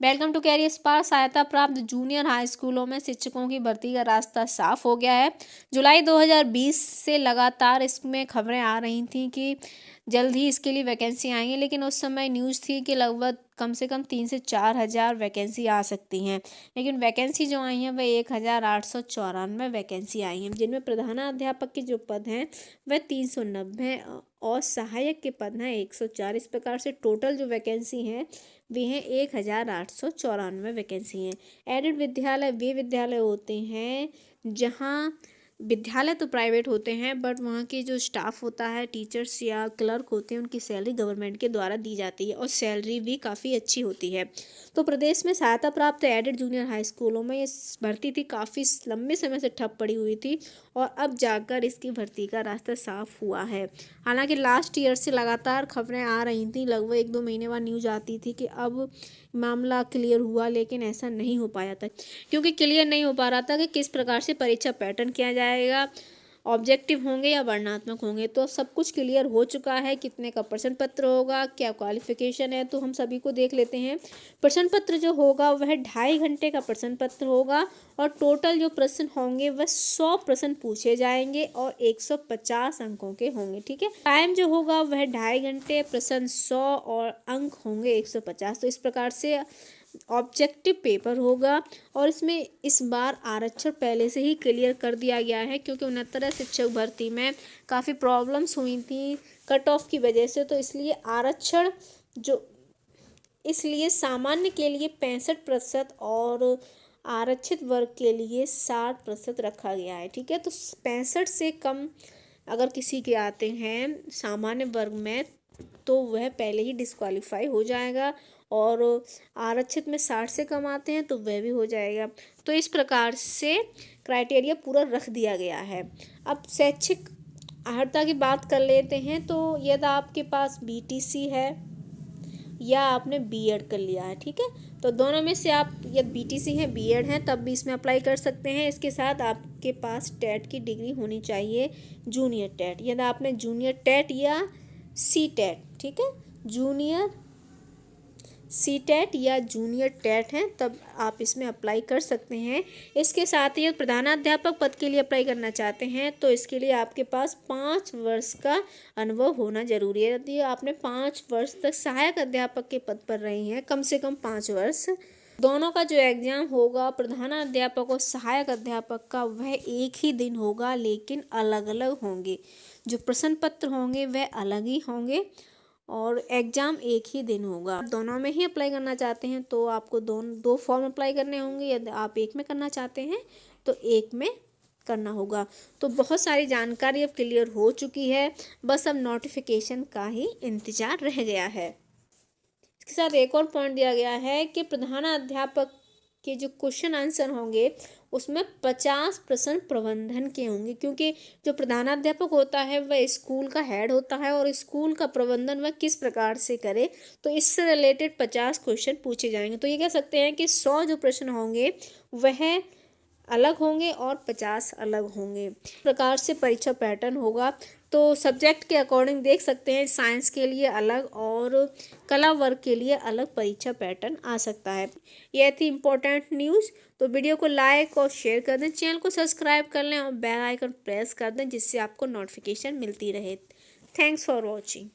Welcome to career spark. सहायता प्राप्त junior high स्कूलों में शिक्षकों की भर्ती का रास्ता साफ हो गया है। जुलाई 2020 से लगातार इसमें खबरें आ रही थी कि जल्द ही इसके लिए वैकेंसी आएंगी, लेकिन उस समय न्यूज़ थी कि लगभग कम से कम 3 से 4 हज़ार वैकेंसी आ सकती हैं। लेकिन वैकेंसी जो आई हैं वह 1894 वैकेंसी आई हैं, जिनमें प्रधानाध्यापक के जो पद हैं वह 390 और सहायक के पद हैं 104। इस प्रकार से टोटल जो वैकेंसी हैं वे हैं 1894 वैकेंसी हैं। एडेड विद्यालय वे विद्यालय होते हैं जहाँ विद्यालय तो प्राइवेट होते हैं, बट वहाँ के जो स्टाफ होता है, टीचर्स या क्लर्क होते हैं, उनकी सैलरी गवर्नमेंट के द्वारा दी जाती है और सैलरी भी काफ़ी अच्छी होती है। तो प्रदेश में सहायता प्राप्त एडेड जूनियर हाई स्कूलों में ये भर्ती थी काफ़ी लंबे समय से ठप पड़ी हुई थी और अब जाकर इसकी भर्ती का रास्ता साफ हुआ है। हालांकि लास्ट ईयर से लगातार खबरें आ रही थी, लगभग 1-2 महीने बाद न्यूज़ आती थी कि अब मामला क्लियर हुआ, लेकिन ऐसा नहीं हो पाया था क्योंकि क्लियर नहीं हो पा रहा था कि किस प्रकार से परीक्षा पैटर्न किया जाएगा, ऑब्जेक्टिव होंगे या वर्णनात्मक होंगे। तो सब कुछ क्लियर हो चुका है। कितने का प्रश्न पत्र होगा, क्या क्वालिफिकेशन है, तो हम सभी को देख लेते हैं। प्रश्न पत्र जो होगा वह 2.5 घंटे का प्रश्न पत्र होगा और टोटल जो प्रश्न होंगे वह 100 प्रश्न पूछे जाएंगे और 150 अंकों के होंगे। ठीक है, टाइम जो होगा वह 2.5 घंटे, प्रश्न 100 और अंक होंगे 150। तो इस प्रकार से ऑब्जेक्टिव पेपर होगा और इसमें इस बार आरक्षण पहले से ही क्लियर कर दिया गया है क्योंकि 69 शिक्षक भर्ती में काफ़ी प्रॉब्लम्स हुई थी कट ऑफ की वजह से। तो इसलिए आरक्षण इसलिए सामान्य के लिए 65% और आरक्षित वर्ग के लिए 60% रखा गया है। ठीक है, तो 65 से कम अगर किसी के आते हैं सामान्य वर्ग में तो वह पहले ही डिस्क्वालीफाई हो जाएगा और आरक्षित में 60 से कम आते हैं तो वह भी हो जाएगा। तो इस प्रकार से क्राइटेरिया पूरा रख दिया गया है। अब शैक्षिक अर्हता की बात कर लेते हैं। तो यदि आपके पास बीटीसी है या आपने बीएड कर लिया है, ठीक है, तो दोनों में से आप यदि बीटीसी है, बीएड है, तब भी इसमें अप्लाई कर सकते हैं। इसके साथ आपके पास टेट की डिग्री होनी चाहिए, जूनियर टेट। यदि आपने जूनियर टेट या सी टेट, ठीक है, जूनियर सी टेट या जूनियर टेट हैं, तब आप इसमें अप्लाई कर सकते हैं। इसके साथ ही प्रधानाध्यापक पद के लिए अप्लाई करना चाहते हैं तो इसके लिए आपके पास 5 वर्ष का अनुभव होना जरूरी है। यदि आपने 5 वर्ष तक सहायक अध्यापक के पद पर रहे हैं, कम से कम 5 वर्ष, दोनों का जो एग्जाम होगा प्रधानाध्यापक और सहायक अध्यापक का वह एक ही दिन होगा, लेकिन अलग अलग होंगे। जो प्रश्न पत्र होंगे वह अलग ही होंगे और एग्ज़ाम एक ही दिन होगा। दोनों में ही अप्लाई करना चाहते हैं तो आपको दो फॉर्म अप्लाई करने होंगे। यदि आप एक में करना चाहते हैं तो एक में करना होगा। तो बहुत सारी जानकारी अब क्लियर हो चुकी है, बस अब नोटिफिकेशन का ही इंतज़ार रह गया है। इसके साथ एक और पॉइंट दिया गया है कि प्रधानाध्यापक के जो क्वेश्चन आंसर होंगे उसमें 50 प्रश्न प्रबंधन के होंगे, क्योंकि जो प्रधानाध्यापक होता है वह स्कूल का हेड होता है और स्कूल का प्रबंधन वह किस प्रकार से करे, तो इससे रिलेटेड 50 क्वेश्चन पूछे जाएंगे। तो ये कह सकते हैं कि 100 जो प्रश्न होंगे वह अलग होंगे और 50 अलग होंगे। इस प्रकार से परीक्षा पैटर्न होगा। तो सब्जेक्ट के अकॉर्डिंग देख सकते हैं, साइंस के लिए अलग और कला वर्ग के लिए अलग परीक्षा पैटर्न आ सकता है। यह थी इम्पोर्टेंट न्यूज़। तो वीडियो को लाइक और शेयर कर दें, चैनल को सब्सक्राइब कर लें और बेल आइकन प्रेस कर दें जिससे आपको नोटिफिकेशन मिलती रहे। Thanks for watching.